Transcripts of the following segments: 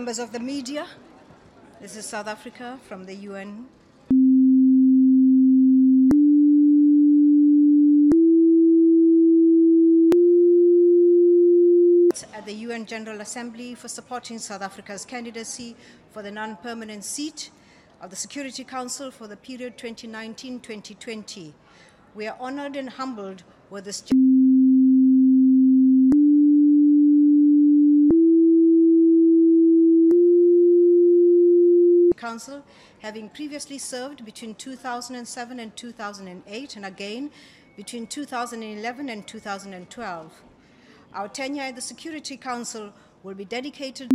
Members of the media, this is South Africa from the UN. At the UN General Assembly for supporting South Africa's candidacy for the non-permanent seat of the Security Council for the period 2019-2020. We are honored and humbled with this Council, having previously served between 2007 and 2008, and again between 2011 and 2012. Our tenure at the Security Council will be dedicated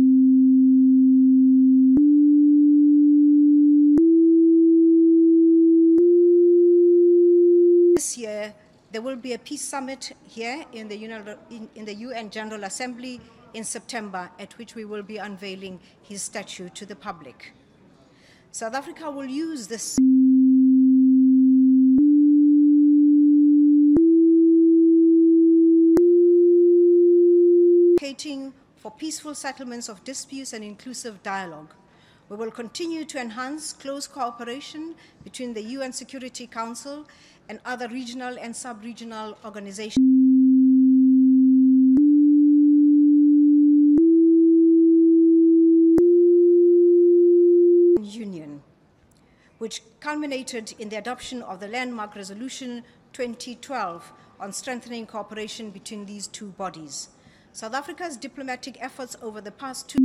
this year. There will be a peace summit here in the UN General Assembly in September, at which we will be unveiling his statue to the public. South Africa will use this advocating for peaceful settlements of disputes and inclusive dialogue. We will continue to enhance close cooperation between the UN Security Council and other regional and sub-regional organizations, Union, which culminated in the adoption of the landmark Resolution 2012 on strengthening cooperation between these two bodies. South Africa's diplomatic efforts over the past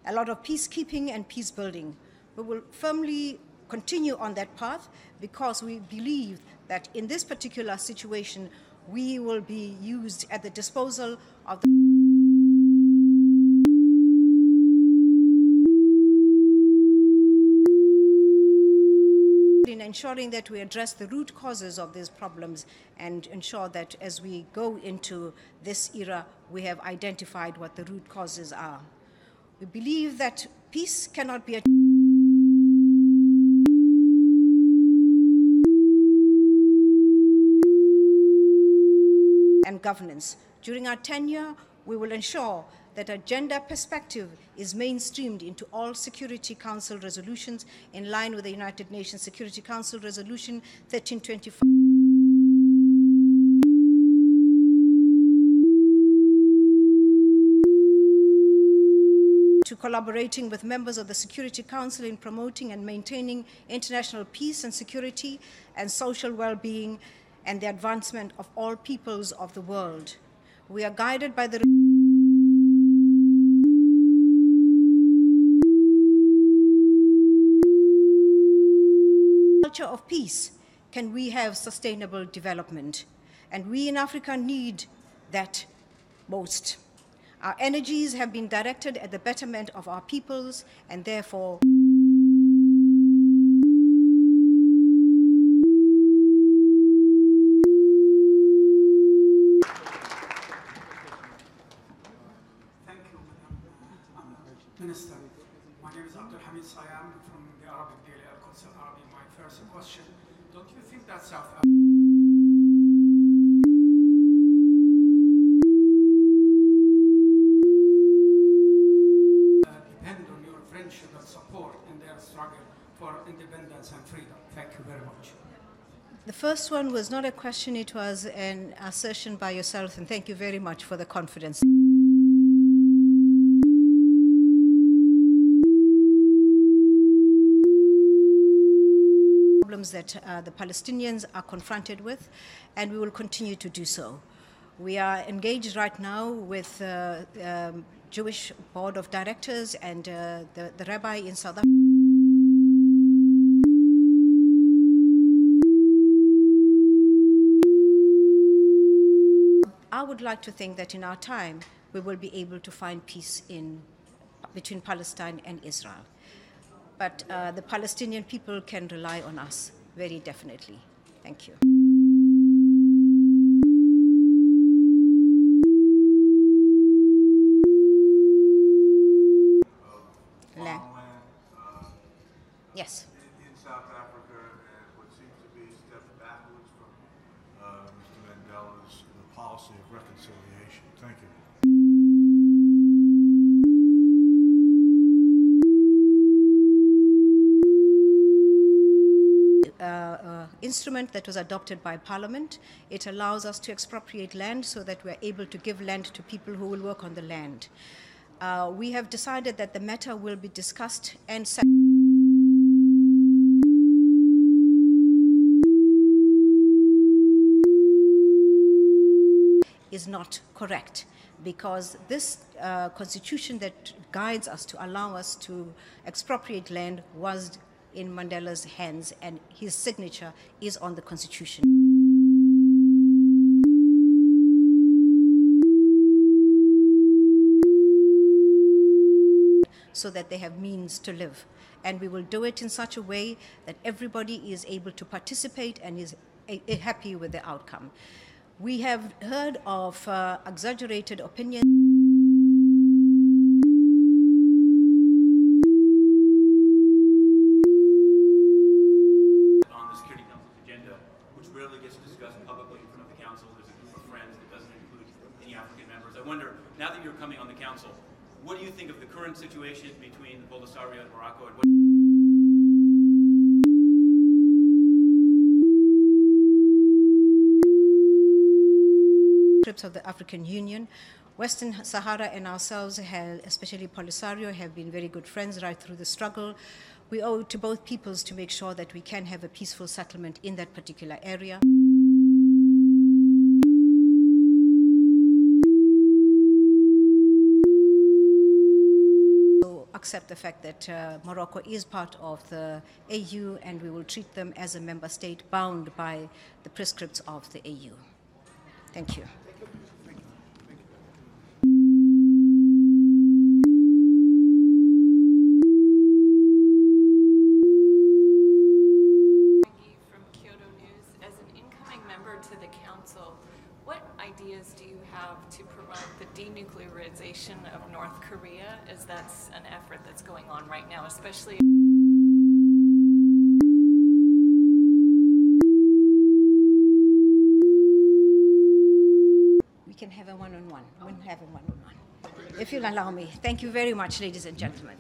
a lot of peacekeeping and peace building. We will firmly continue on that path because we believe that in this particular situation, we will be used at the disposal of the in ensuring that we address the root causes of these problems and ensure that as we go into this era, we have identified what the root causes are. We believe that peace cannot be achieved and governance. During our tenure, we will ensure that a gender perspective is mainstreamed into all Security Council resolutions in line with the United Nations Security Council Resolution 1325. To collaborating with members of the Security Council in promoting and maintaining international peace and security and social well-being and the advancement of all peoples of the world. We are guided by the culture of peace can we have sustainable development, and we in Africa need that most. Our energies have been directed at the betterment of our peoples, and therefore Minister, my name is Abdul Hamid Sayam from the Arabic Daily Al-Quds Al-Arabi. My first question, don't you think that South Africa depend on your friendship and support in their struggle for independence and freedom? Thank you very much. The first one was not a question, it was an assertion by yourself, and thank you very much for the confidence. Problems that the Palestinians are confronted with, and we will continue to do so. We are engaged right now with Jewish Board of Directors and the rabbi in South Africa. I would like to think that in our time, we will be able to find peace between Palestine and Israel. But the Palestinian people can rely on us, very definitely. Thank you. Yes. In South Africa, and what seems to be steps backwards from policy of reconciliation. Thank you. Instrument that was adopted by Parliament. It allows us to expropriate land so that we're able to give land to people who will work on the land. We have decided that the matter will be discussed and is not correct, because this constitution that guides us to allow us to expropriate land was in Mandela's hands, and his signature is on the constitution. So that they have means to live. And we will do it in such a way that everybody is able to participate and is happy with the outcome. We have heard of exaggerated opinions on the Security Council's agenda, which rarely gets discussed publicly in front of the council. There's a group of friends that doesn't include any African members. I wonder, now that you're coming on the council, what do you think of the current situation between the Polisario and Morocco, and what of the African Union? Western Sahara and ourselves, especially Polisario, have been very good friends right through the struggle. We owe it to both peoples to make sure that we can have a peaceful settlement in that particular area. Accept the fact that Morocco is part of the AU, and we will treat them as a member state bound by the prescripts of the AU. Thank you. From Kyoto News. As an incoming member to the council, what ideas do you have to promote the denuclearization of North Korea, as that's an effort that's going on right now, especially we can have a one-on-one. We'll have a one-on-one. If you'll allow me. Thank you very much, ladies and gentlemen.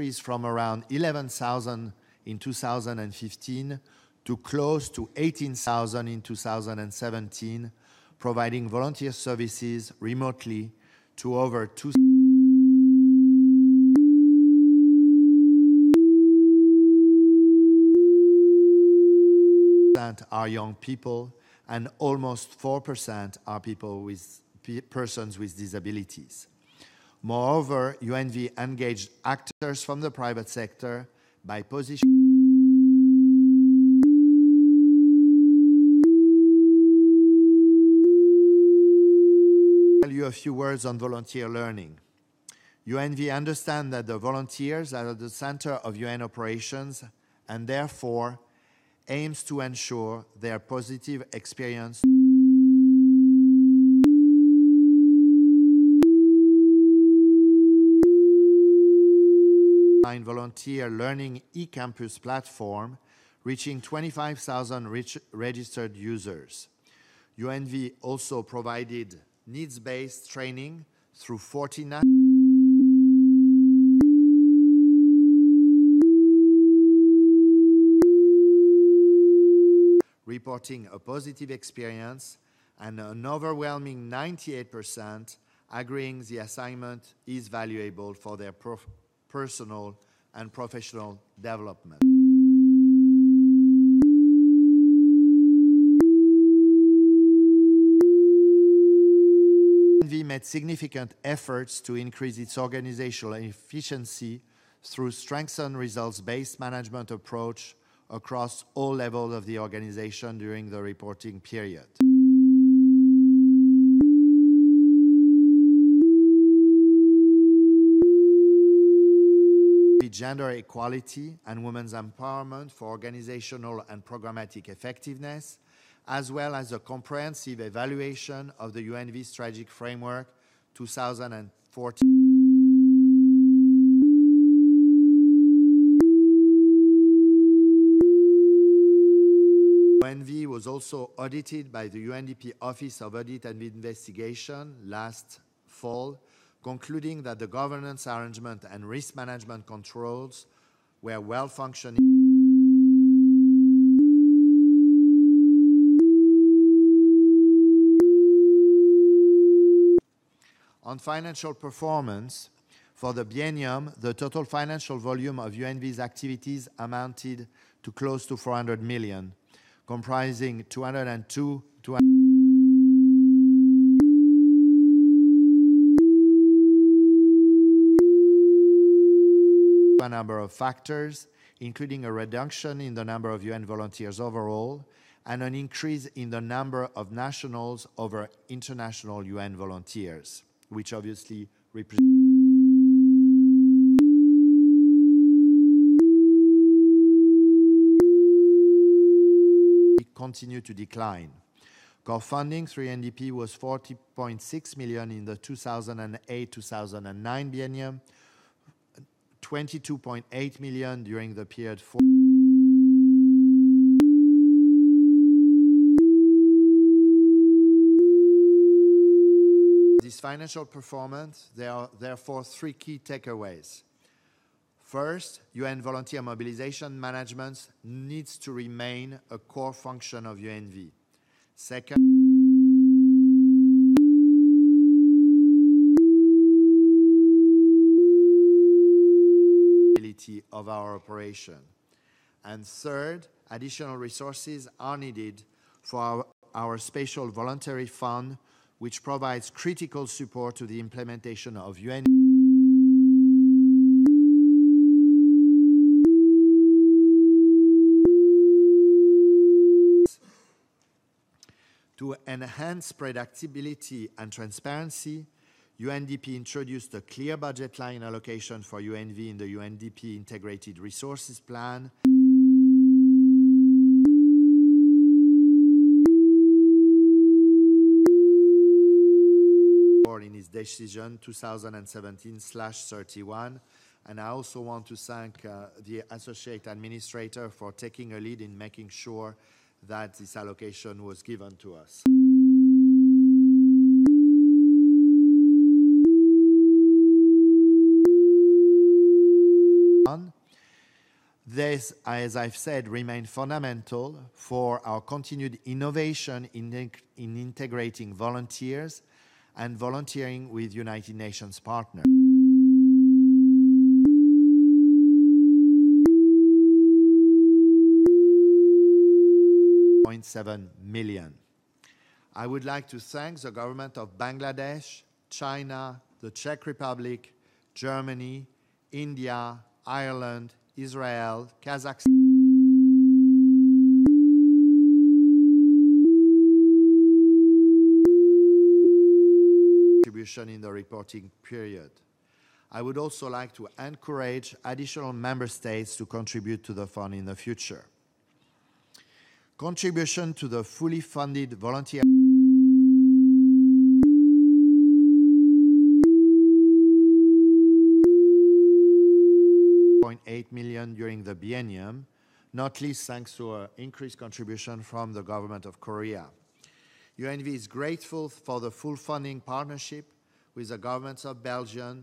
increased from around 11,000 in 2015 to close to 18,000 in 2017, providing volunteer services remotely to over 2,000 are young people, and almost 4% are persons with disabilities. Moreover, UNV engaged actors from the private sector by positioning a few words on volunteer learning. UNV understands that the volunteers are at the center of UN operations and therefore aims to ensure their positive experience volunteer learning e-campus platform reaching 25,000 registered users. UNV also provided needs-based training through 49 reporting a positive experience, and an overwhelming 98% agreeing the assignment is valuable for their personal and professional development. UNV made significant efforts to increase its organizational efficiency through strengthened results-based management approach across all levels of the organization during the reporting period. Gender equality and women's empowerment for organizational and programmatic effectiveness, as well as a comprehensive evaluation of the UNV Strategic Framework 2014. UNV was also audited by the UNDP Office of Audit and Investigation last fall, concluding that the governance arrangement and risk management controls were well functioning on financial performance. For the biennium, the total financial volume of UNV's activities amounted to close to 400 million, comprising 202 a number of factors, including a reduction in the number of UN volunteers overall and an increase in the number of nationals over international UN volunteers, which obviously represent continue to decline. Core funding through NDP was 40.6 million in the 2008-2009 biennium, 22.8 million during the period this financial performance. There are therefore three key takeaways. First, UN volunteer mobilization management needs to remain a core function of UNV. Second, of our operation. And third, additional resources are needed for our Special Voluntary Fund, which provides critical support to the implementation of UN to enhance predictability and transparency. UNDP introduced a clear budget line allocation for UNV in the UNDP Integrated Resources Plan. In its decision 2017/31, and I also want to thank the Associate Administrator for taking a lead in making sure that this allocation was given to us. This, as I've said, remains fundamental for our continued innovation in integrating volunteers and volunteering with United Nations partners. 0.7 million. I would like to thank the government of Bangladesh, China, the Czech Republic, Germany, India, Ireland, Israel, Kazakhstan contribution in the reporting period. I would also like to encourage additional member states to contribute to the fund in the future. Contribution to the fully funded volunteer 0.8 million during the biennium, not least thanks to an increased contribution from the government of Korea. UNV is grateful for the full funding partnership with the governments of Belgium,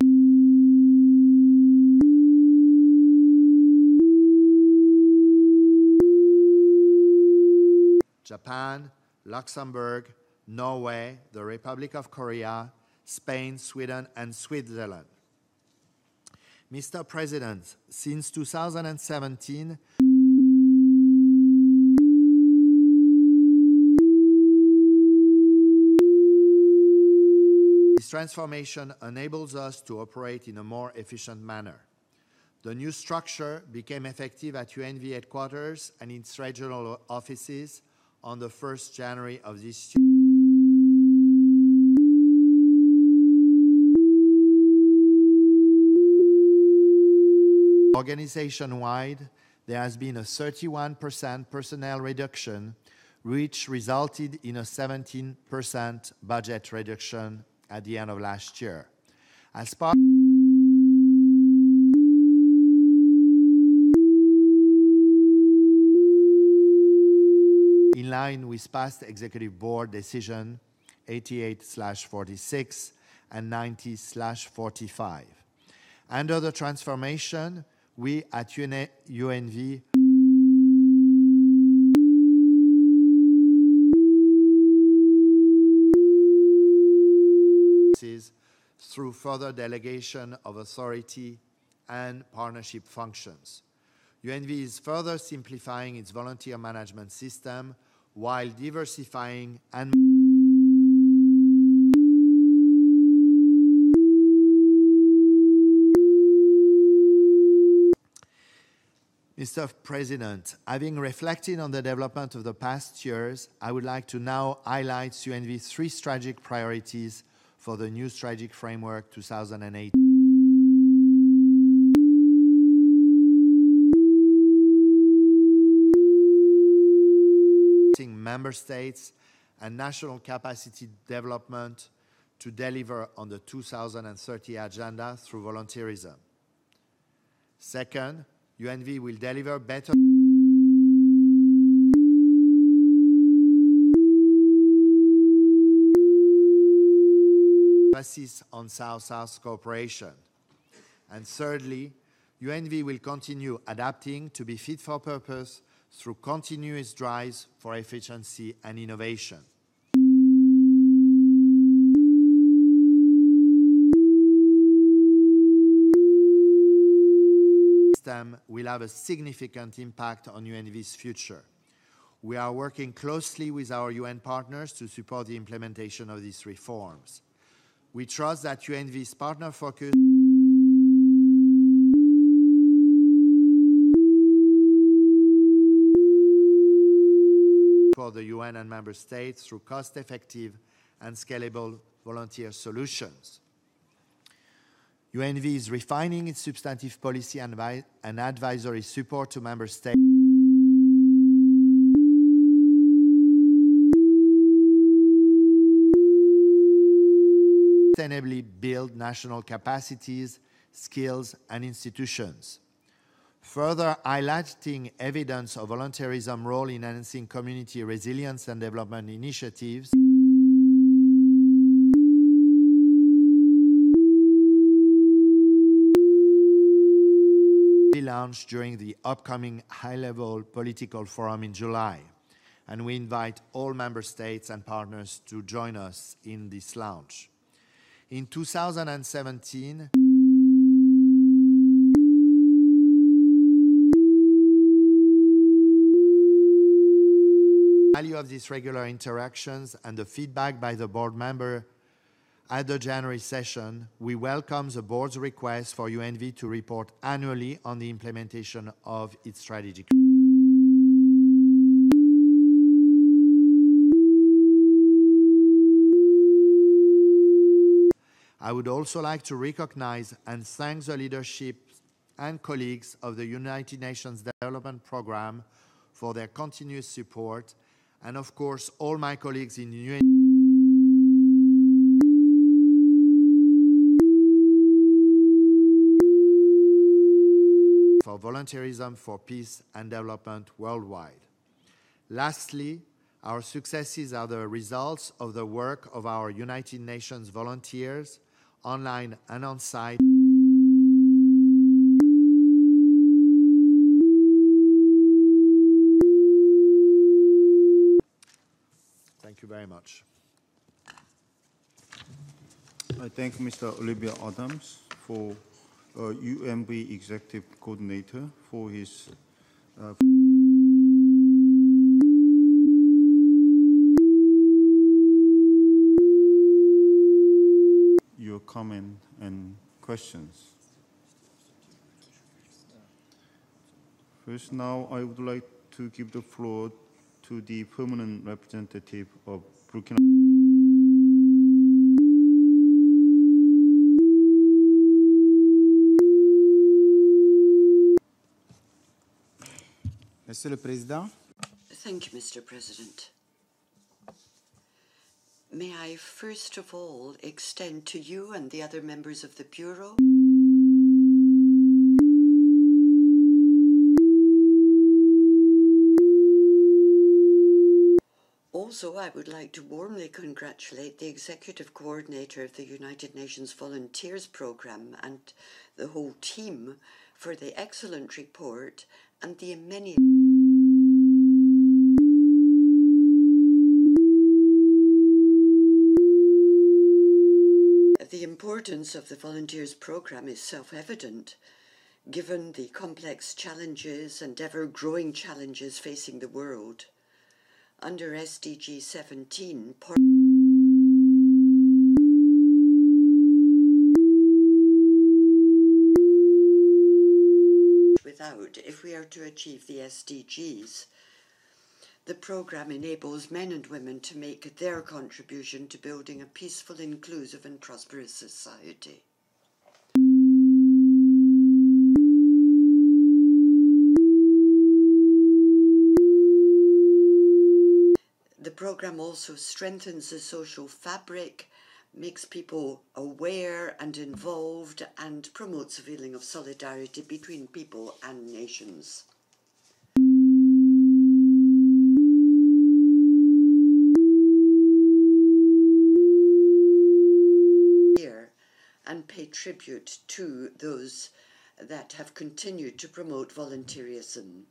Japan, Luxembourg, Norway, the Republic of Korea, Spain, Sweden, and Switzerland. Mr. President, since 2017, this transformation enables us to operate in a more efficient manner. The new structure became effective at UNV headquarters and its regional offices on the 1st January of this year. Organization-wide, there has been a 31% personnel reduction, which resulted in a 17% budget reduction at the end of last year. As part in line with past Executive Board decision 88/46 and 90/45. Under the transformation, we at UNV through further delegation of authority and partnership functions. UNV is further simplifying its volunteer management system while diversifying and Mr. President, having reflected on the development of the past years, I would like to now highlight UNV's 3 strategic priorities for the new strategic framework 2008. Member states and national capacity development to deliver on the 2030 agenda through volunteerism. Second, UNV will deliver better emphasis on South-South cooperation. And thirdly, UNV will continue adapting to be fit for purpose through continuous drives for efficiency and innovation. System will have a significant impact on UNV's future. We are working closely with our UN partners to support the implementation of these reforms. We trust that UNV's partner focus for the UN and member states through cost-effective and scalable volunteer solutions. UNV is refining its substantive policy and advisory support to member states sustainably build national capacities, skills, and institutions. Further highlighting evidence of volunteerism role in enhancing community resilience and development initiatives, be launched during the upcoming high-level political forum in July, and we invite all member states and partners to join us in this launch. In 2017, the value of these regular interactions and the feedback by the board member at the January session, we welcome the board's request for UNV to report annually on the implementation of its strategic. I would also like to recognize and thank the leadership and colleagues of the United Nations Development Programme for their continuous support, and of course all my colleagues in UN for volunteerism for peace and development worldwide. Lastly, our successes are the results of the work of our United Nations volunteers, online and on-site. Thank you very much. I thank Mr. Olivia Adams, for UMV Executive Coordinator, for his your comment and questions. First, now I would like to give the floor to the permanent representative of Burkina. Monsieur le Président. Thank you, Mr. President. May I first of all extend to you and the other members of the Bureau Also, I would like to warmly congratulate the Executive Coordinator of the United Nations Volunteers Programme and the whole team for the excellent report and the many The importance of the Volunteers Programme is self-evident, given the complex challenges and ever-growing challenges facing the world. Under SDG 17, without, if we are to achieve the SDGs, the programme enables men and women to make their contribution to building a peaceful, inclusive and prosperous society. The programme also strengthens the social fabric, makes people aware and involved, and promotes a feeling of solidarity between people and nations. And pay tribute to those that have continued to promote volunteerism.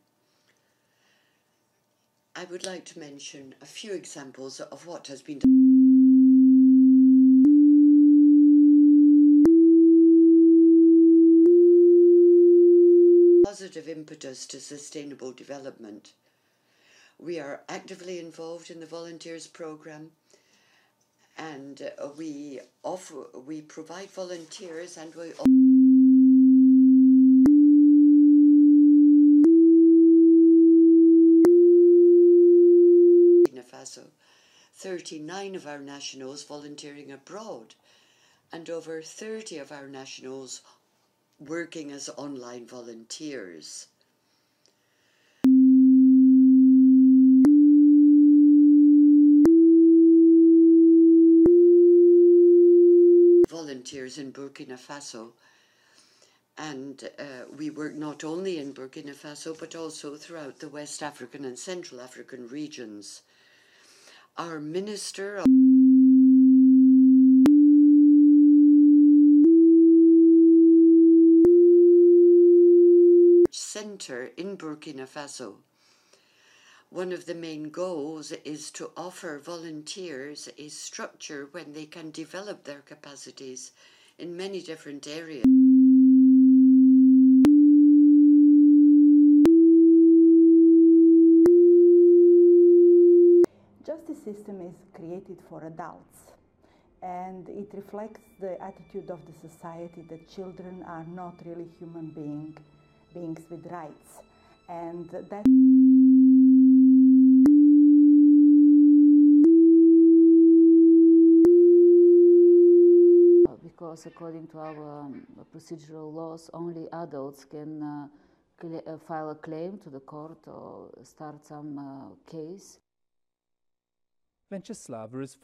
I would like to mention a few examples of what has been done. Positive impetus to sustainable development. We are actively involved in the Volunteers Programme, and we provide volunteers, and we Burkina Faso, 39 of our nationals volunteering abroad, and over 30 of our nationals working as online volunteers. Volunteers in Burkina Faso, and we work not only in Burkina Faso but also throughout the West African and Central African regions. Our Minister of Center in Burkina Faso. One of the main goals is to offer volunteers a structure when they can develop their capacities in many different areas. Justice system is created for adults, and it reflects the attitude of the society that children are not really human beings with rights, and that because according to our procedural laws, only adults can file a claim to the court or start some case. Venceslava is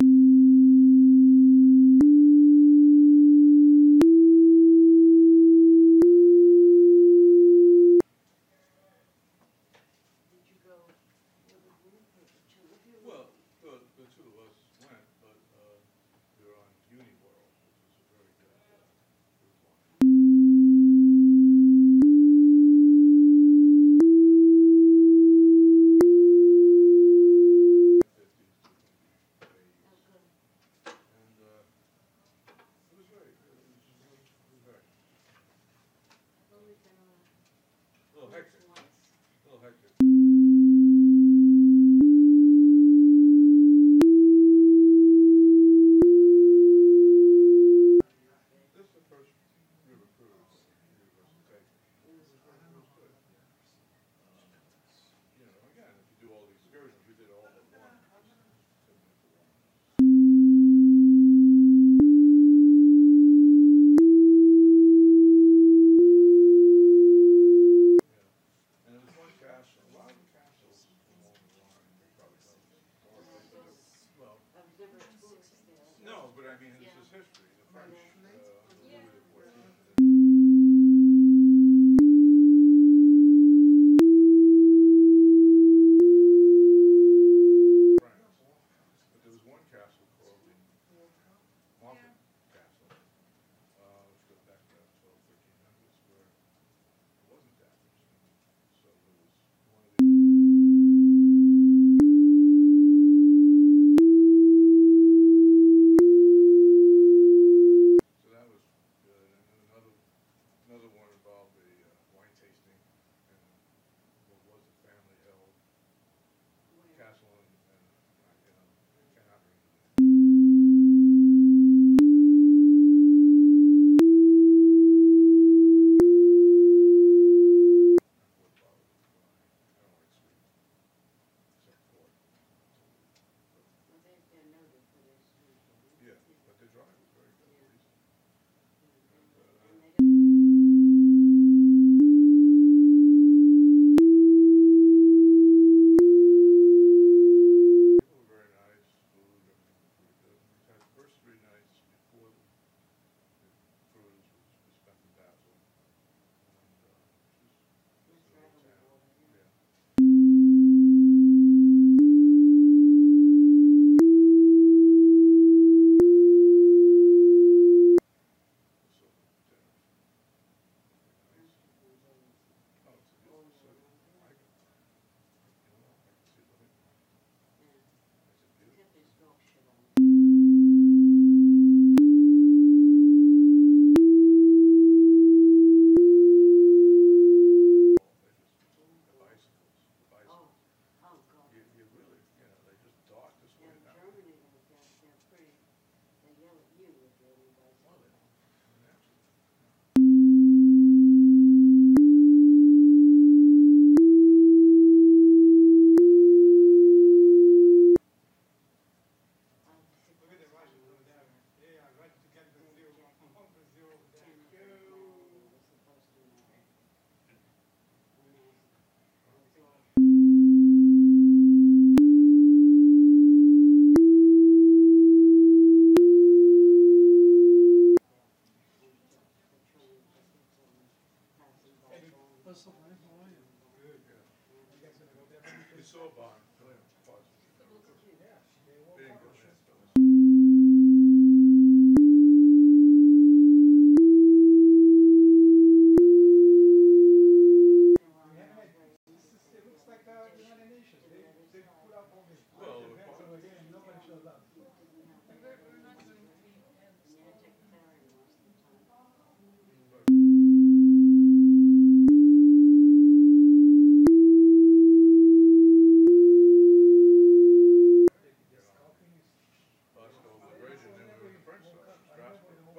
Well,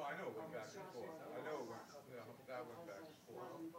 I know it went back and forth. I know it went, that went back and forth.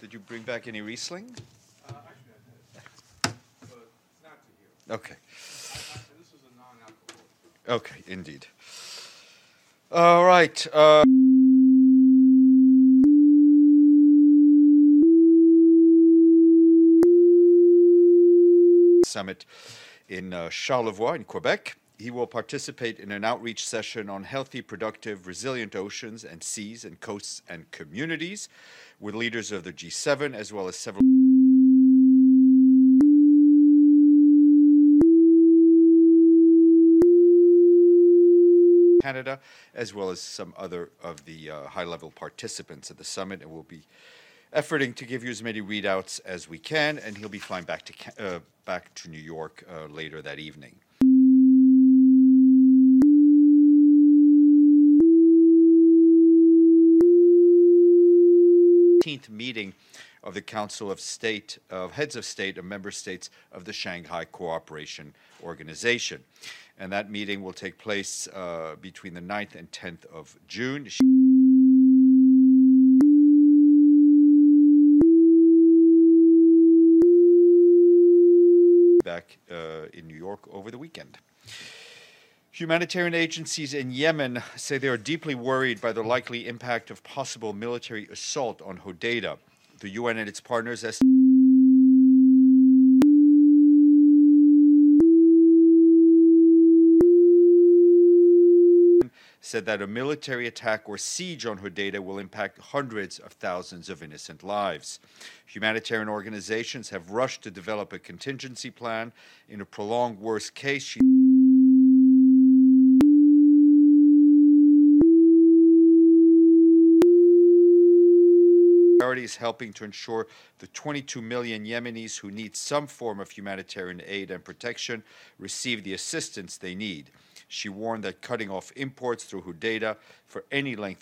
Did you bring back any Riesling? Actually, I did. But not to here. Okay. This is a non-alcoholic. Okay, indeed. All right. Summit in Charlevoix, in Quebec. He will participate in an outreach session on healthy, productive, resilient oceans and seas and coasts and communities with leaders of the G7 as well as several Canada, as well as some other of the high-level participants at the summit, and we'll be efforting to give you as many readouts as we can, and he'll be flying back to New York later that evening. Meeting of the Council of State, of Heads of State of Member States of the Shanghai Cooperation Organization. And that meeting will take place between the 9th and 10th of June. Back in New York over the weekend. Humanitarian agencies in Yemen say they are deeply worried by the likely impact of possible military assault on Hodeidah. The UN and its partners said that a military attack or siege on Hodeidah will impact hundreds of thousands of innocent lives. Humanitarian organizations have rushed to develop a contingency plan in a prolonged worst case. Is helping to ensure the 22 million Yemenis who need some form of humanitarian aid and protection receive the assistance they need. She warned that cutting off imports through Hodeidah for any length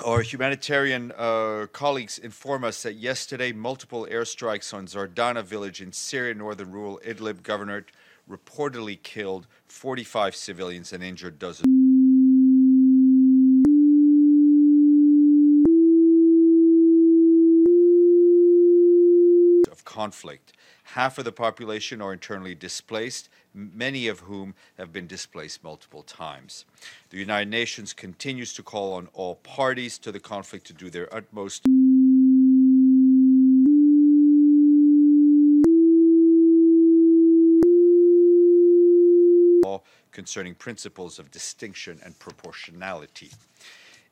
Our humanitarian colleagues inform us that yesterday multiple airstrikes on Zardana village in Syria northern rural Idlib governorate reportedly killed 45 civilians and injured dozens. Of conflict. Half of the population are internally displaced, many of whom have been displaced multiple times. The United Nations continues to call on all parties to the conflict to do their utmost concerning principles of distinction and proportionality.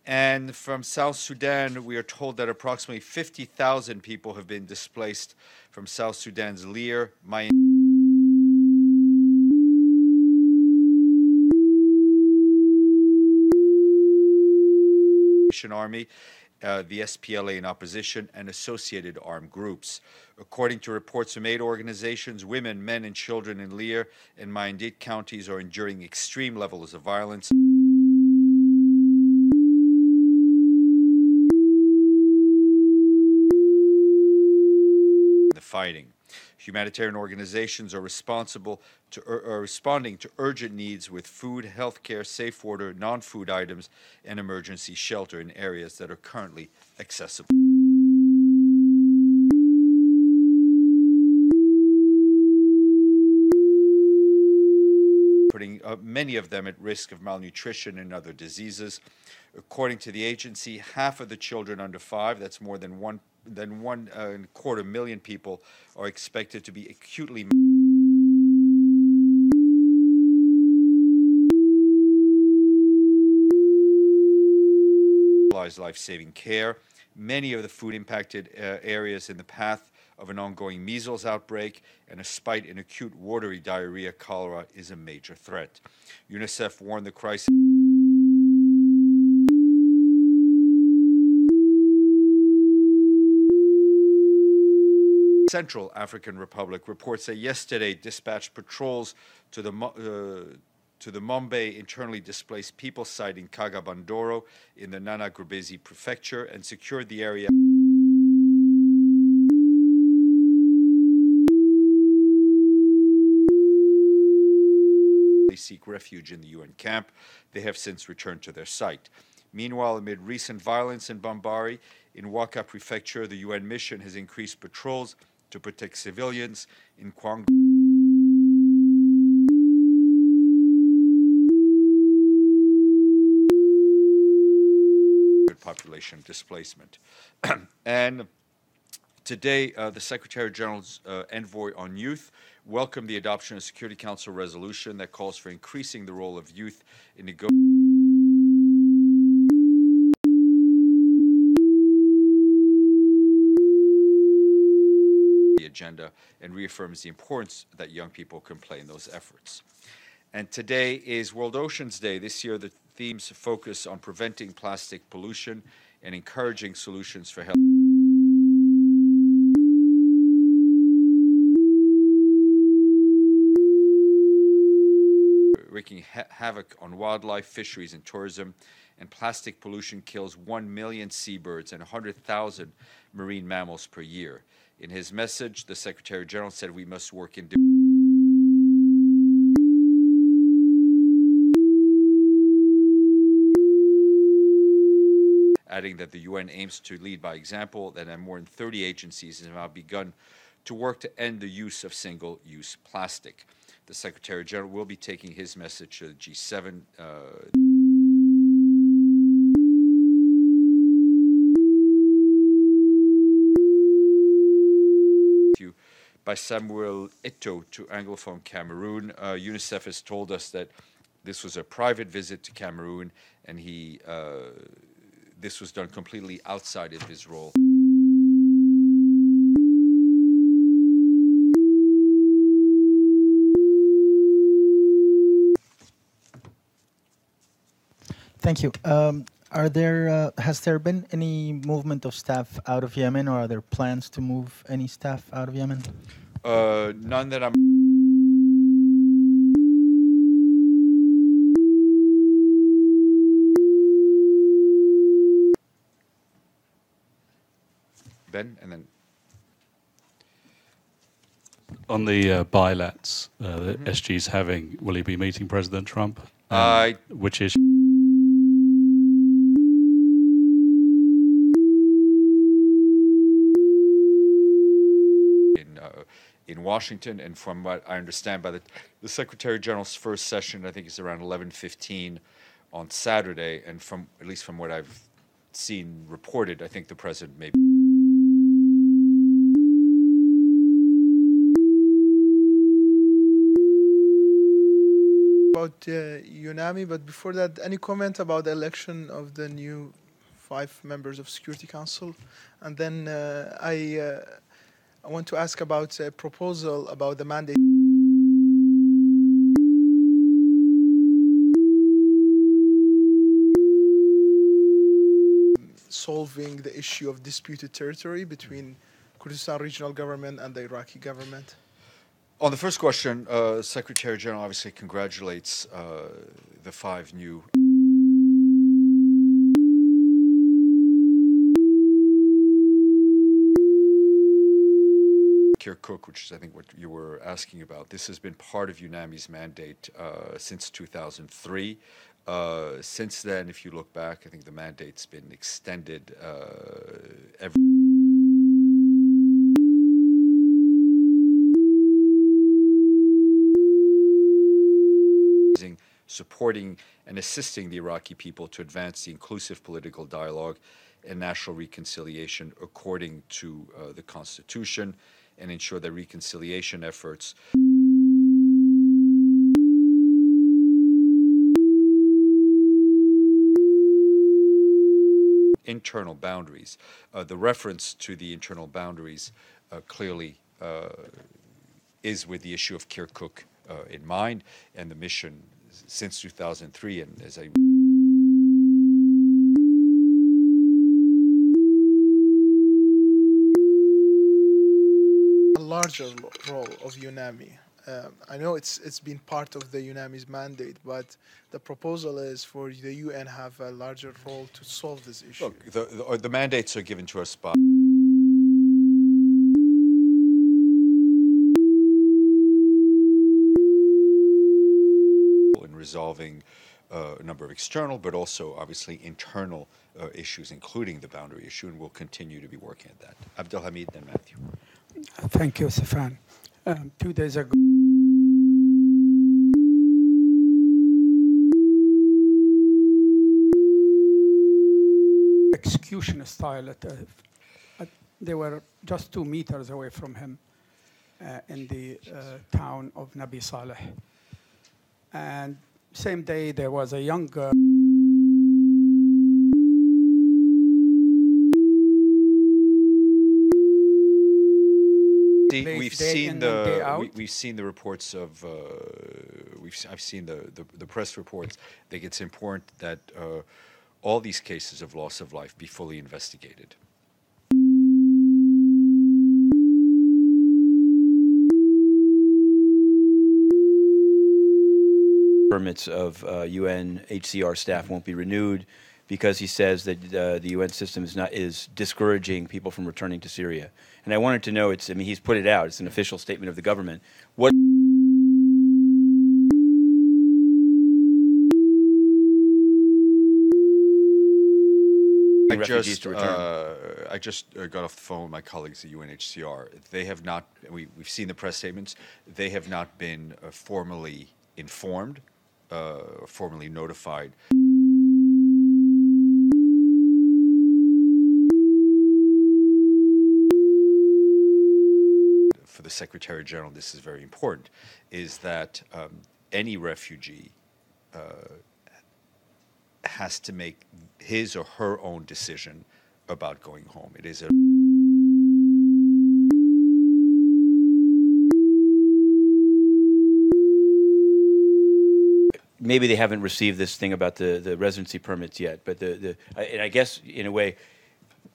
And from South Sudan, we are told that approximately 50,000 people have been displaced from South Sudan's Lear, Army, the SPLA in opposition, and associated armed groups. According to reports from aid organizations, women, men, and children in Lear and Mayandit counties are enduring extreme levels of violence. The fighting. Humanitarian organizations are responding to urgent needs with food, healthcare, safe water, non-food items, and emergency shelter in areas that are currently accessible. Putting many of them at risk of malnutrition and other diseases. According to the agency, half of the children under 5, that's more than one and a quarter million people, are expected to be acutely life-saving care. Many of the food-impacted areas in the path of an ongoing measles outbreak and a spike in acute watery diarrhea, cholera, is a major threat. UNICEF warned the crisis Central African Republic reports that yesterday dispatched patrols to the Mombe internally displaced people site in Kagabandoro in the Nana Gurbezi prefecture and secured the area. They seek refuge in the UN camp. They have since returned to their site. Meanwhile, amid recent violence in Bambari, in Waka prefecture, the UN mission has increased patrols to protect civilians in Kwang. Population displacement. And Today, the Secretary General's envoy on youth welcomed the adoption of a Security Council resolution that calls for increasing the role of youth in negotiating the agenda and reaffirms the importance that young people can play in those efforts. And today is World Oceans Day. This year, the themes focus on preventing plastic pollution and encouraging solutions for health. Wreaking havoc on wildlife, fisheries, and tourism, and plastic pollution kills 1 million seabirds and 100,000 marine mammals per year. In his message, the Secretary General said we must work in adding that the UN aims to lead by example, that more than 30 agencies have now begun to work to end the use of single-use plastic. The Secretary General will be taking his message to the G7 by Samuel Eto'o to Anglophone Cameroon. UNICEF has told us that this was a private visit to Cameroon, and this was done completely outside of his role. Thank you. Has there been any movement of staff out of Yemen, or are there plans to move any staff out of Yemen? None that I'm. Ben, and then. On the bilats that SG's having, will he be meeting President Trump? Which issue? In Washington, and from what I understand by the Secretary General's first session, I think it's around 11:15 on Saturday, and at least from what I've seen reported, I think the president may be. About UNAMI, but before that, any comment about the election of the new 5 members of Security Council? And then I want to ask about a proposal about the mandate solving the issue of disputed territory between Kurdistan Regional Government and the Iraqi government. On the first question, Secretary General obviously congratulates the 5 new Kirkuk, which is, I think, what you were asking about. This has been part of UNAMI's mandate since 2003. Since then, if you look back, I think the mandate's been extended every supporting and assisting the Iraqi people to advance the inclusive political dialogue and national reconciliation according to the Constitution, and ensure that reconciliation efforts internal boundaries. The reference to the internal boundaries clearly is with the issue of Kirkuk in mind, and the mission since 2003, and as I larger role of UNAMI. I know it's been part of the UNAMI's mandate, but the proposal is for the UN have a larger role to solve this issue. Look, the mandates are given to us by in resolving a number of external, but also obviously internal issues, including the boundary issue, and we'll continue to be working at that. Abdelhamid, then Matthew. Thank you, Stefan. 2 days ago, execution style at They were just 2 meters away from him in the town of Nabi Saleh. And same day, there was a young girl. We've seen the reports of I've seen the press reports. I think it's important that all these cases of loss of life be fully investigated. Permits of UNHCR staff won't be renewed because he says that the UN system is discouraging people from returning to Syria. And I wanted to know, he's put it out, it's an official statement of the government. What refugees to return? I just got off the phone with my colleagues at UNHCR. They have not, we've seen the press statements, they have not been formally informed, formally notified. For the Secretary General, this is very important, is that any refugee has to make his or her own decision about going home. It is a maybe they haven't received this thing about the residency permits yet, but and I guess in a way,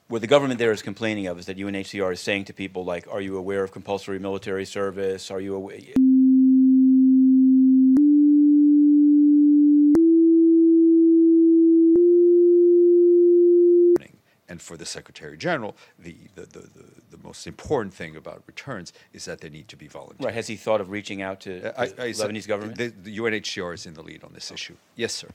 what the government there is complaining of is that UNHCR is saying to people like, are you aware of compulsory military service? Are you aware? And for the Secretary General, the most important thing about returns is that they need to be voluntary. Right. Has he thought of reaching out to the Lebanese government? The UNHCR is in the lead on this issue. Yes, sir.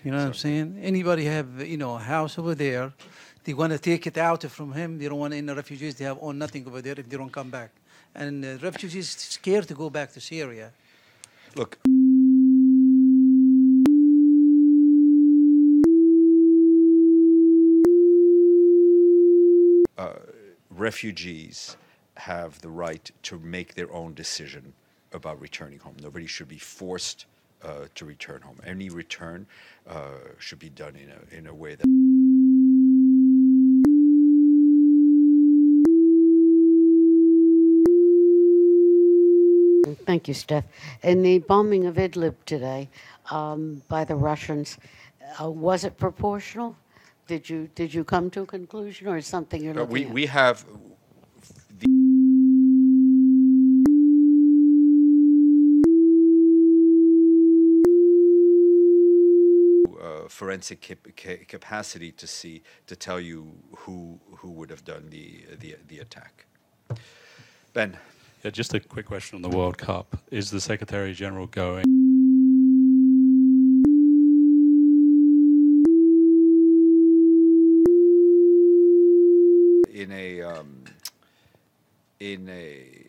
You know what I'm saying? Anybody have, a house over there, they want to take it out from him. They don't want any refugees. They have own nothing over there if they don't come back. And refugees scared to go back to Syria. Look. Refugees have the right to make their own decision about returning home. Nobody should be forced to return home. Any return should be done in a way that. Thank you, Steph. In the bombing of Idlib today by the Russians, was it proportional? Did you come to a conclusion, or is something you're looking at? We have. Forensic capacity to tell you who would have done the attack. Ben. Yeah, just a quick question on the World Cup. Is the Secretary General going?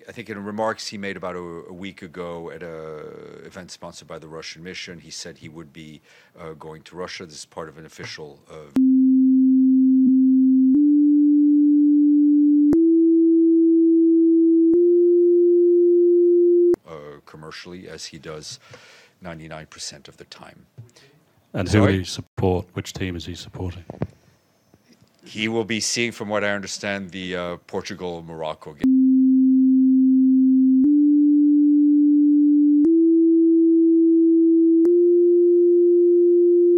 I think in remarks he made about a week ago at an event sponsored by the Russian mission, he said he would be going to Russia. This is part of an official commercially, as he does 99% of the time. And who will he support? Which team is he supporting? He will be seeing, from what I understand, the Portugal-Morocco game.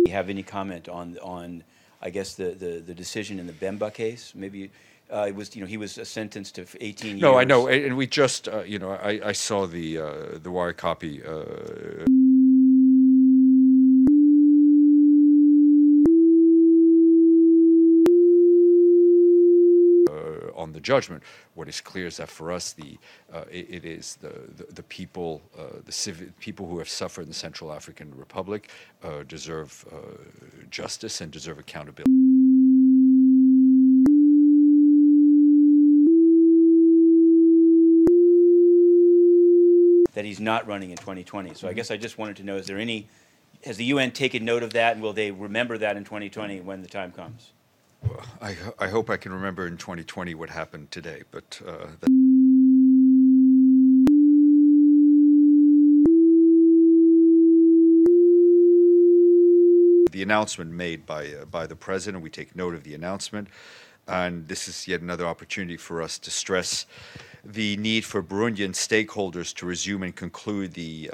Do you have any comment on I guess the decision in the Bemba case? Maybe it was he was sentenced to 18 years. No, I know, and we just I saw the wire copy. On the judgment, what is clear is that for us, it is the people, the people who have suffered in the Central African Republic deserve justice and deserve accountability. that he's not running in 2020. So I guess I just wanted to know, has the UN taken note of that, and will they remember that in 2020 when the time comes? Well, I hope I can remember in 2020 what happened today, but the announcement made by the president, we take note of the announcement, and this is yet another opportunity for us to stress the need for Burundian stakeholders to resume and conclude the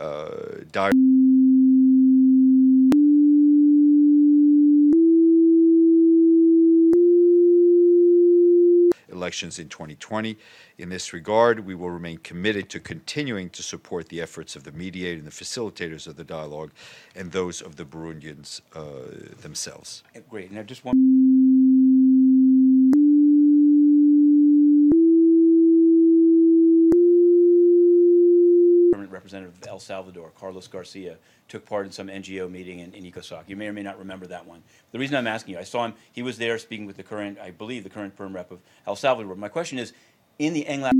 elections in 2020. In this regard, we will remain committed to continuing to support the efforts of the mediator and the facilitators of the dialogue and those of the Burundians themselves. Great. Now, just one. Permanent representative of El Salvador, Carlos Garcia, took part in some NGO meeting in Ecosok. You may or may not remember that one. The reason I'm asking you, I saw him, he was there speaking with the current, I believe, the current perm rep of El Salvador. My question is, in the NGLAP,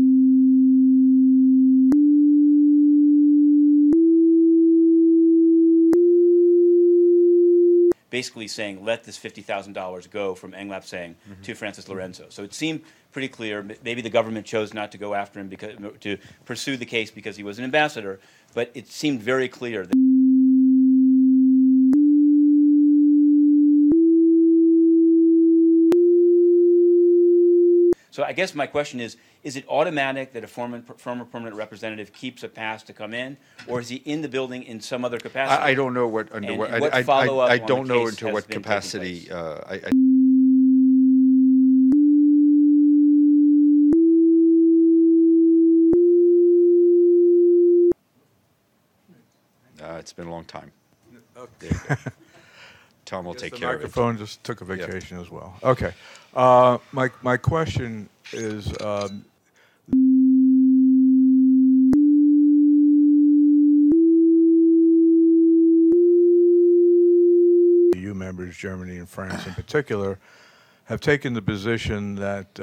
basically saying, let this $50,000 go from NGLAP saying to Francis Lorenzo. So it seemed pretty clear. Maybe the government chose not to go after him to pursue the case because he was an ambassador, but it seemed very clear that So I guess my question is it automatic that a former permanent representative keeps a pass to come in, or is he in the building in some other capacity? I don't know what under what I don't know into what capacity. It's been a long time. Okay. Tom will take the care of it. microphone just took a vacation as well. Okay. My question is, EU members, Germany and France in particular, have taken the position that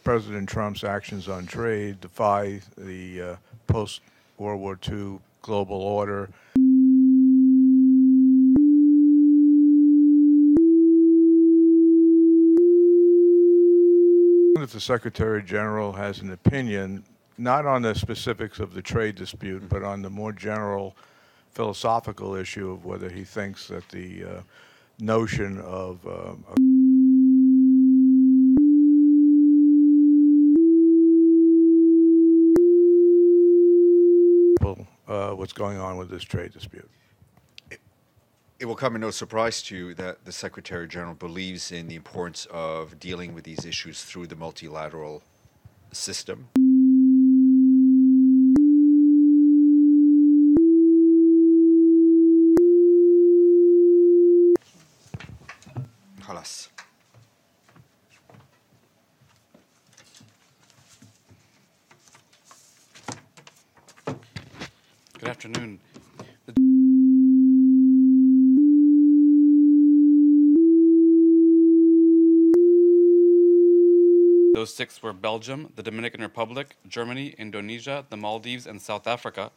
President Trump's actions on trade defy the post-World War II global order. If the Secretary General has an opinion, not on the specifics of the trade dispute, but on the more general philosophical issue of whether he thinks that the notion of what's going on with this trade dispute. It will come as no surprise to you that the Secretary General believes in the importance of dealing with these issues through the multilateral system. خلاص. Good afternoon. Those six were Belgium, the Dominican Republic, Germany, Indonesia, the Maldives, and South Africa.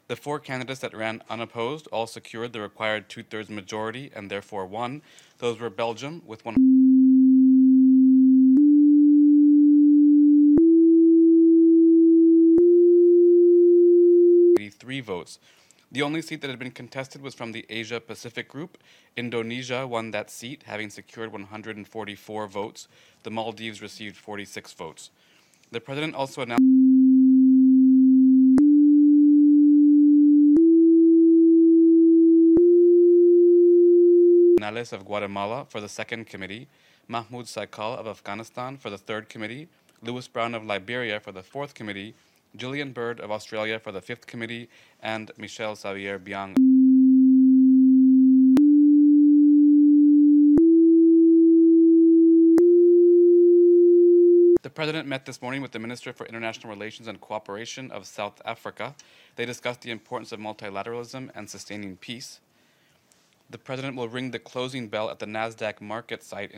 The four candidates that ran unopposed all secured the required two-thirds majority and therefore won. Those were Belgium with 183 votes. The only seat that had been contested was from the Asia-Pacific group. Indonesia won that seat, having secured 144 votes. The Maldives received 46 votes. The president also announced Morales of Guatemala for the second committee, Mahmoud Saikal of Afghanistan for the third committee, Lewis Brown of Liberia for the fourth committee, Gillian Bird of Australia for the fifth committee, and Michel Xavier Biang. The president met this morning with the Minister for International Relations and Cooperation of South Africa. They discussed the importance of multilateralism and sustaining peace. The president will ring the closing bell at the NASDAQ market site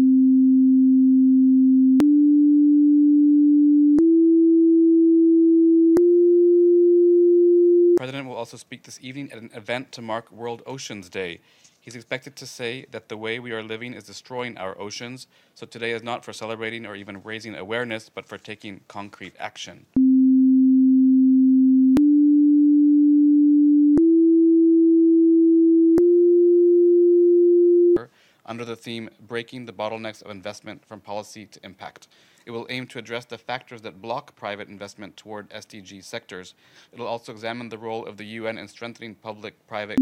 President will also speak this evening at an event to mark World Oceans Day. He's expected to say that the way we are living is destroying our oceans, so today is not for celebrating or even raising awareness, but for taking concrete action. Under the theme, Breaking the Bottlenecks of Investment from Policy to Impact. It will aim to address the factors that block private investment toward SDG sectors. It will also examine the role of the UN in strengthening public-private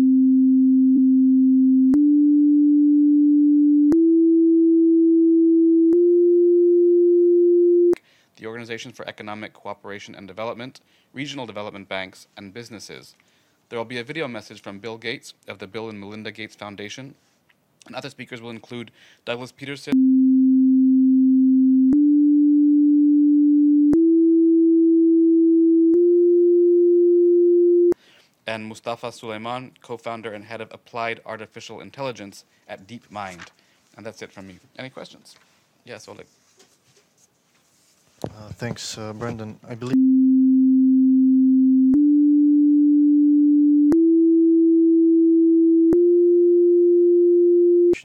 the Organization for Economic Cooperation and Development, regional development banks, and businesses. There will be a video message from Bill Gates of the Bill and Melinda Gates Foundation, and other speakers will include Douglas Peterson, and Mustafa Suleyman, co-founder and head of Applied Artificial Intelligence at DeepMind. And that's it from me. Any questions? Yes, Oleg. Thanks, Brendan. I believe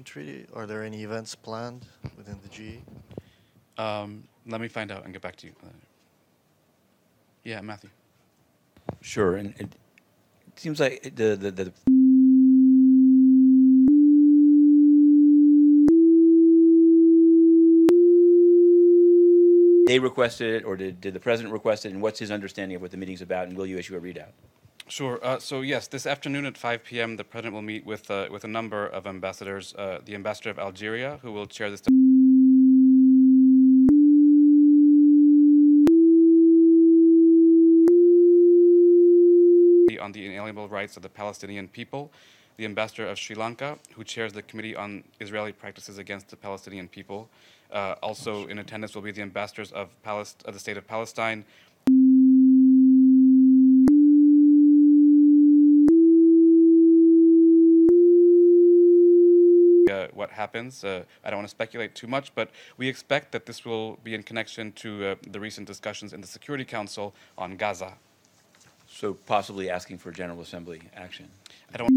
treaty. Are there any events planned within the GE? Let me find out and get back to you. Yeah, Matthew. Sure, and it seems like the they requested it, or did the president request it, and what's his understanding of what the meeting's about, and will you issue a readout? Sure. So yes, this afternoon at 5 p.m., the president will meet with a number of ambassadors. The ambassador of Algeria, who will chair this on the inalienable rights of the Palestinian people. The ambassador of Sri Lanka, who chairs the Committee on Israeli Practices Against the Palestinian People. Also in attendance will be the ambassadors of the state of Palestine. What happens. I don't want to speculate too much, but we expect that this will be in connection to the recent discussions in the Security Council on Gaza. So possibly asking for General Assembly action. I don't.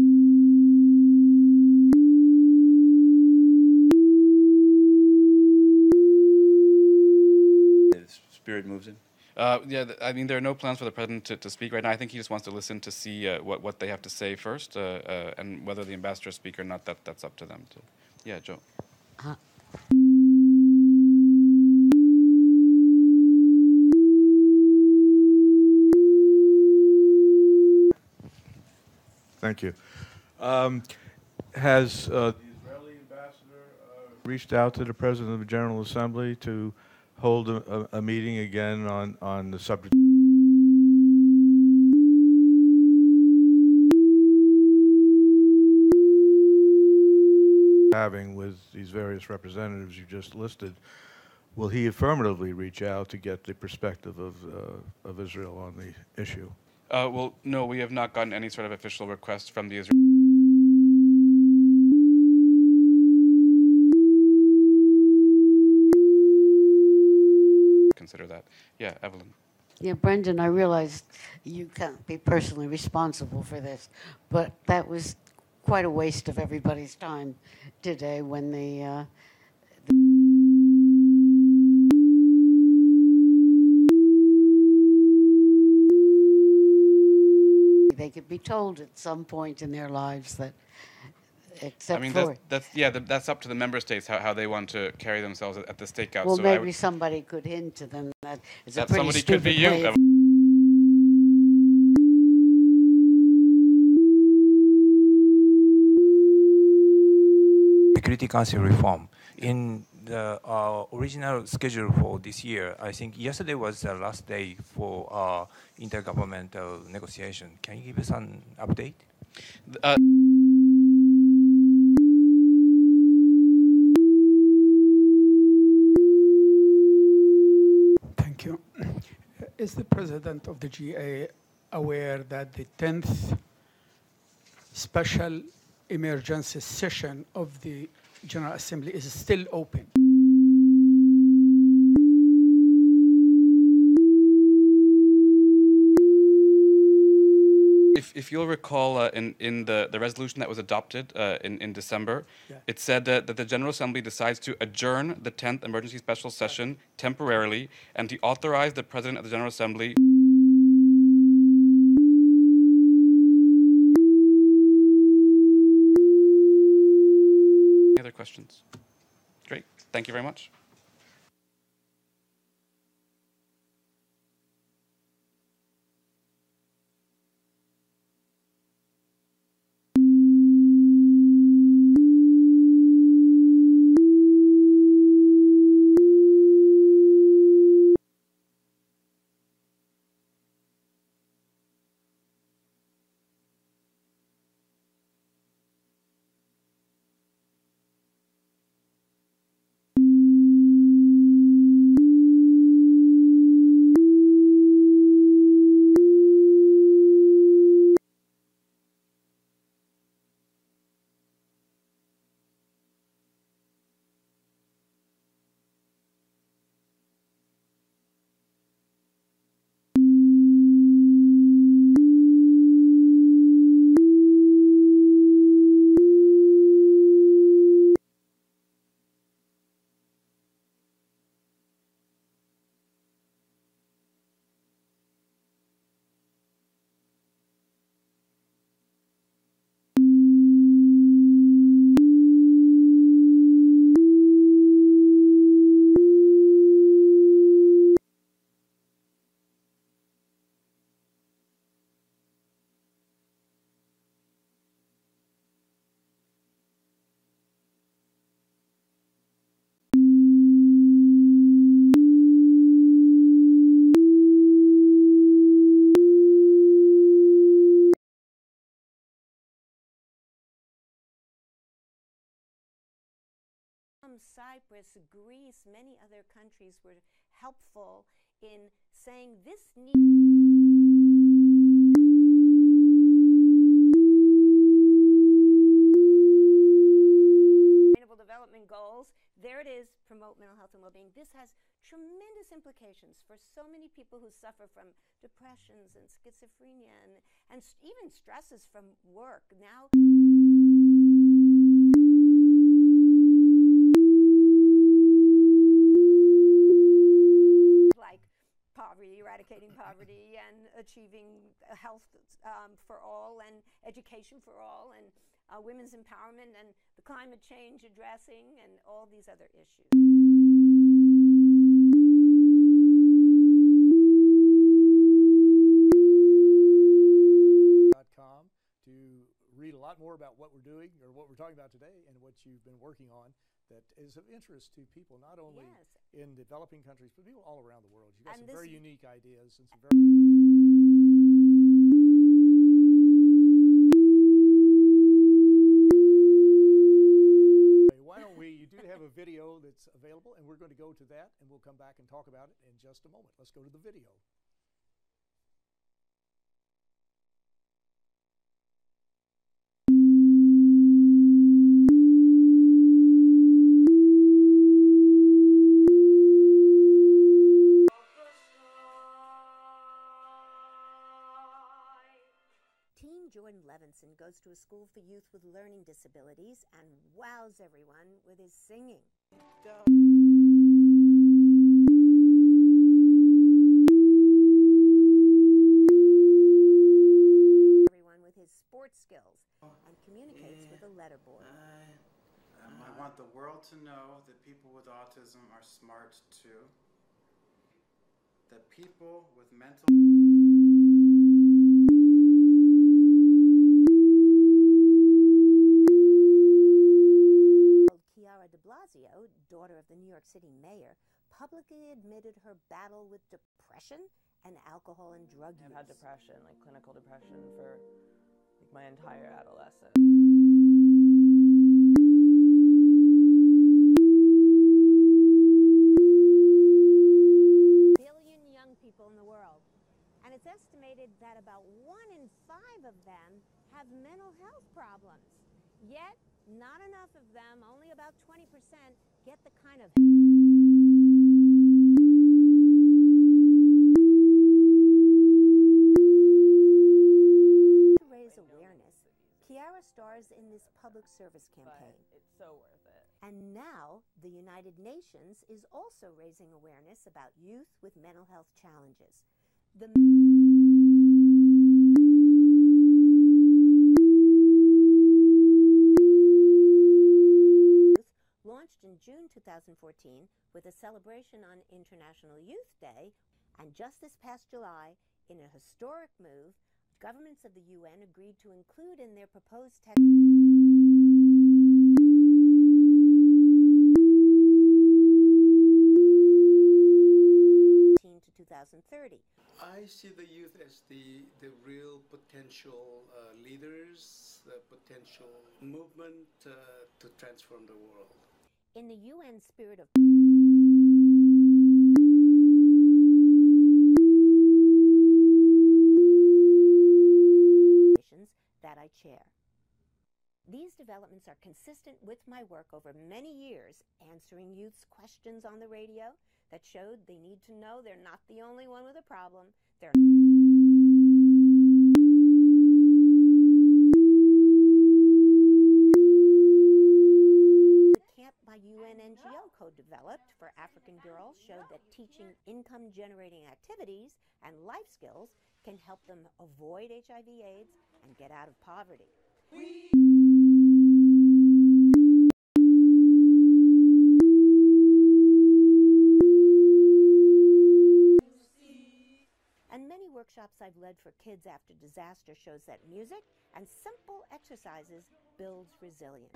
The spirit moves in. Yeah, I mean, there are no plans for the president to speak right now. I think he just wants to listen to see what they have to say first, and whether the ambassadors speak or not, that's up to them. Yeah, Joe. Thank you. Has the Israeli ambassador reached out to the President of the General Assembly to hold a meeting again on the subject? Having with these various representatives you just listed, will he affirmatively reach out to get the perspective of Israel on the issue? Well, no, we have not gotten any sort of official request from the Israeli. Consider that. Yeah, Evelyn. Yeah, Brendan, I realized you can't be personally responsible for this, but that was quite a waste of everybody's time today when they could be told at some point in their lives that, except I mean, for that's up to the member states how they want to carry themselves at the stakeout. well, so maybe somebody could hint to them that it's a pretty somebody stupid could be you. way of Security Council reform. In the original schedule for this year, I think yesterday was the last day for intergovernmental negotiation. Can you give us an update? Thank you. Is the president of the GA aware that the 10th special emergency session of the General Assembly is still open? If you'll recall, in the resolution that was adopted in December, Yeah. it said that the General Assembly decides to adjourn the 10th Emergency Special Session temporarily and to authorize the President of the General Assembly. Any other questions? Great. Thank you very much. Cyprus, Greece, many other countries were helpful in saying this needs Sustainable Development Goals. There it is, promote mental health and well-being. This has tremendous implications for so many people who suffer from depressions and schizophrenia and even stresses from work. Now like poverty, eradicating poverty, and achieving health for all, and education for all, and women's empowerment, and the climate change addressing, and all these other issues. To read a lot more about what we're doing or what we're talking about today and what you've been working on that is of interest to people not only in developing countries but people all around the world. You've got some very unique ideas and some very Why don't we, you do have a video that's available and we're going to go to that and we'll come back and talk about it in just a moment. Let's go to the video. Teen Jordan Levinson goes to a school for youth with learning disabilities and wows everyone with his singing. Everyone with his sports skills and communicates with a letterboard. I want the world to know that people with autism are smart too. That people with mental Chiara de Blasio, daughter of the New York City mayor, publicly admitted her battle with depression and alcohol and drug use. I've had depression, like clinical depression, for like my entire adolescence. Billion young people in the world, and it's estimated that about 1 in 5 of them have mental health problems. Yet, not enough of them, only about 20%, get the kind of stars in this public service campaign. But it's so worth it. And now, the United Nations is also raising awareness about youth with mental health challenges. The launched in June 2014 with a celebration on International Youth Day, and just this past July, in a historic move, governments of the UN agreed to include in their proposed text to 2030. I see the youth as the real potential leaders, the potential movement to transform the world. In the UN spirit of that I chair. These developments are consistent with my work over many years, answering youth's questions on the radio that showed they need to know they're not the only one with a problem. They're the camp my UN NGO co-developed for African girls showed that teaching income-generating activities and life skills can help them avoid HIV/AIDS and get out of poverty. And many workshops I've led for kids after disaster shows that music and simple exercises builds resilience.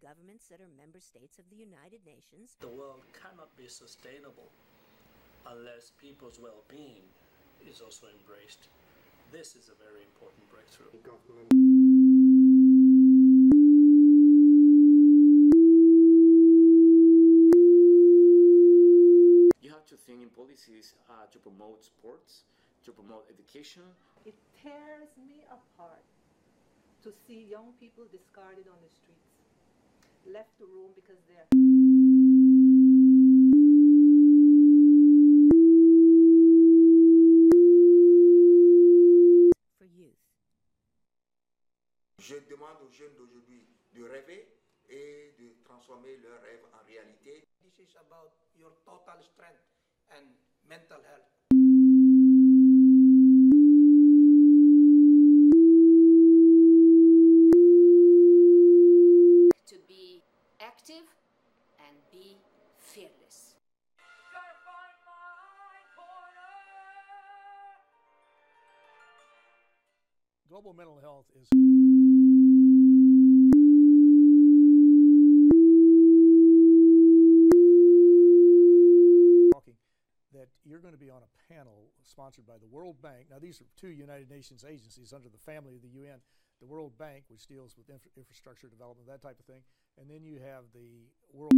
Governments that are member states of the United Nations. The world cannot be sustainable unless people's well-being is also embraced. This is a very important breakthrough. You have to think in policies to promote sports, to promote education. It tears me apart to see young people discarded on the streets, left to roam because they're for youth. Je demande aux jeunes d'aujourd'hui de rêver et de transformer leurs rêves en réalité. This is about your total strength and mental health. To be active and be fearless. Global mental health is talking that you're going to be on a panel sponsored by the World Bank. Now, these are two United Nations agencies under the family of the UN. The World Bank, which deals with infrastructure development, that type of thing. And then you have the World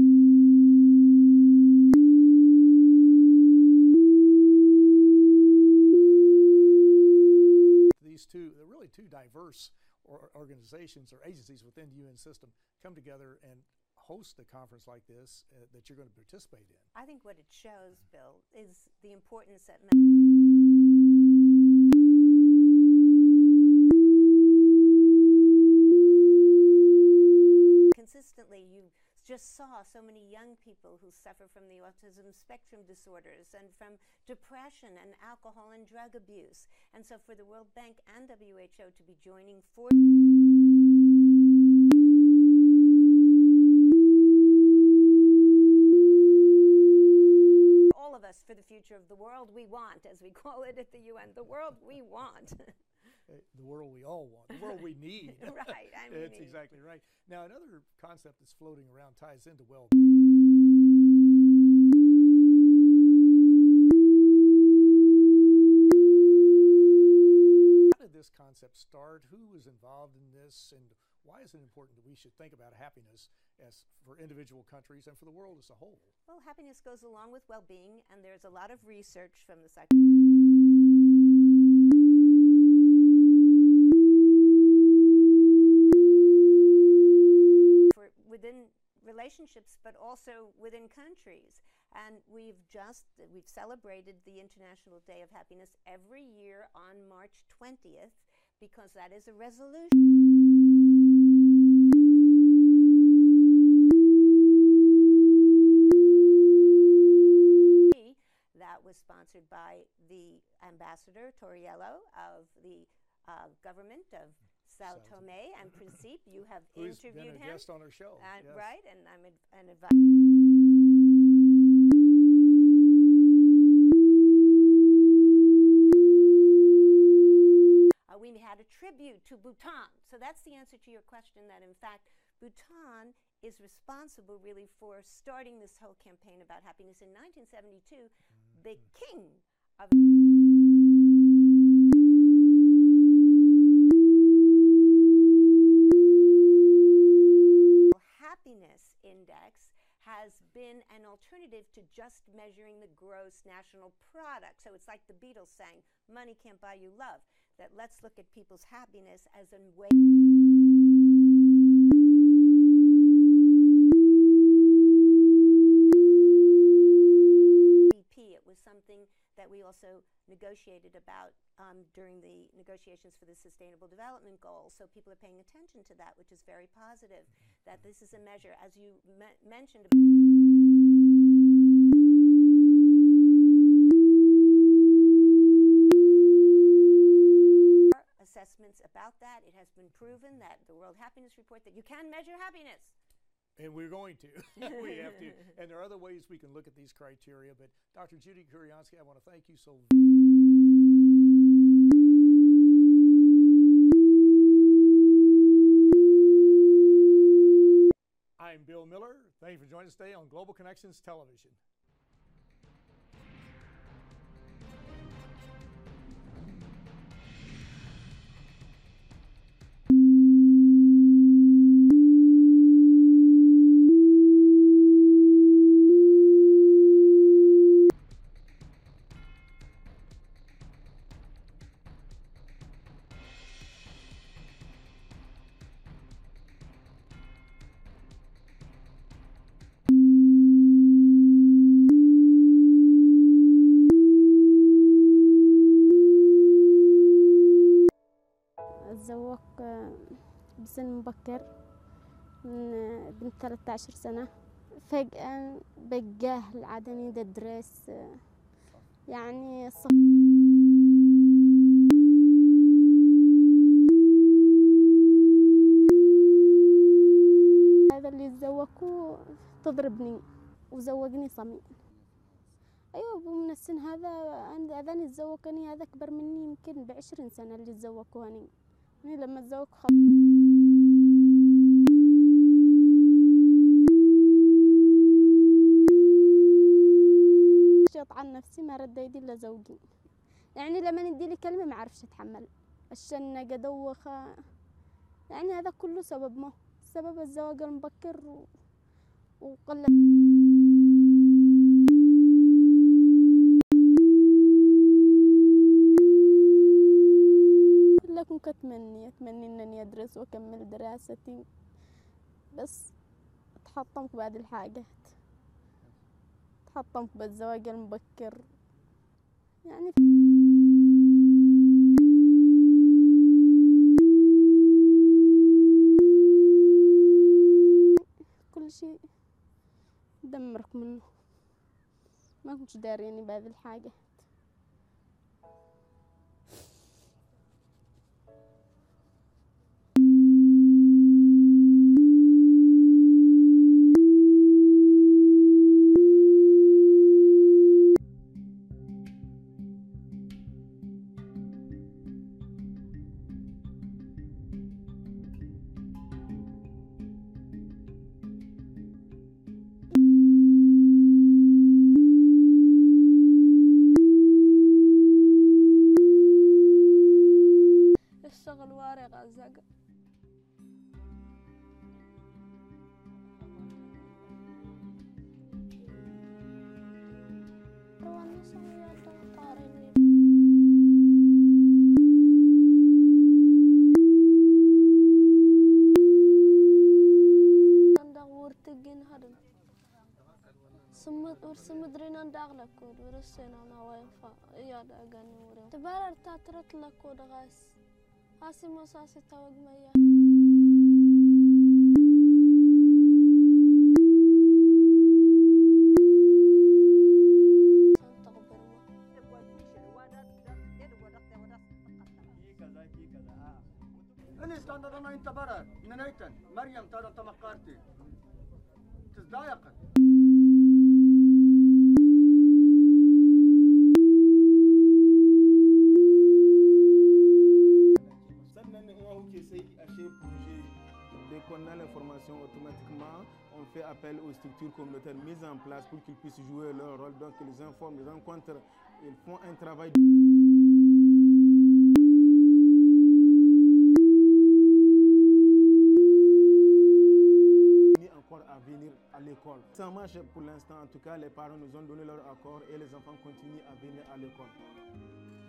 these two, they're really two diverse organizations or agencies within the UN system come together and host a conference like this that you're going to participate in. I think what it shows, Bill, is the importance that consistently you just saw so many young people who suffer from the autism spectrum disorders and from depression and alcohol and drug abuse. And so for the World Bank and WHO to be joining for all of us for the future of the world we want, as we call it at the UN, the world we want. The world we all want, the world we need. Right, I mean, it's exactly right. Now, another concept that's floating around ties into well. How did this concept start? Who was involved in this, and why is it important that we should think about happiness as for individual countries and for the world as a whole? Well, happiness goes along with well-being, and there's a lot of research from the within relationships, but also within countries. And we've celebrated the International Day of Happiness every year on March 20th because that is a resolution that was sponsored by the Ambassador Torriello of the government of Sao Tome and Principe. You have interviewed him. Who's been a guest on our show. Yes. Right, and I'm an advisor. We had a tribute to Bhutan. So that's the answer to your question, that in fact, Bhutan is responsible really for starting this whole campaign about happiness. In 1972, the king of happiness index has been an alternative to just measuring the gross national product. So it's like the Beatles saying, money can't buy you love. That let's look at people's happiness as a way it was something that we also negotiated about during the negotiations for the Sustainable Development Goals. So people are paying attention to that, which is very positive, that this is a measure, as you mentioned. Assessments about that. It has been proven that the World Happiness Report that you can measure happiness. And we're going to. We have to. And there are other ways we can look at these criteria. But Dr. Judy Kuryansky, I want to thank you so much. I'm Bill Miller. Thank you for joining us today on Global Connections Television. تزوج بسن مبكر من بنت 13 سنة. فجأة بجاه العدني ده دريس يعني هذا اللي تزوجه تضربني وزوجني صميم. أيوة من السن هذا أذاني تزوجني هذا أكبر مني يمكن ب20 سنة اللي تزوجوني. يعني لما تزوج شيط عن نفسي ما رد يدي إلا زوجي. يعني لما ندي لي كلمة ما عرفش أتحمل. الشنقة دوخة. يعني هذا كله سبب ما سبب الزواج المبكر وقلة لكن أتمني أنني أدرس وأكمل دراستي بس تحطمت بعد الحاجات تحطمت بالزواج المبكر يعني كل شيء دمرك منه ما كنتش داريني بهذه الحاجة. اشتغل وارق أزق عندك ورتقين ورس مدرينا نداغ لكود ورسينا ما وينفع يا داغاني وريم تبارر تاترت لكود غاس هاسي مساسي توق ميا أنا استنى أنا أنت برا إن نيتن مريم ترى أنت مقارتي تزدايقت Dès qu'on a l'information, automatiquement, on fait appel aux structures communautaires mises en place pour qu'ils puissent jouer leur rôle. Donc, ils informent, ils rencontrent, ils font un travail. Encore à venir à l'école. Ça marche pour l'instant, en tout cas, les parents nous ont donné leur accord et les enfants continuent à venir à l'école.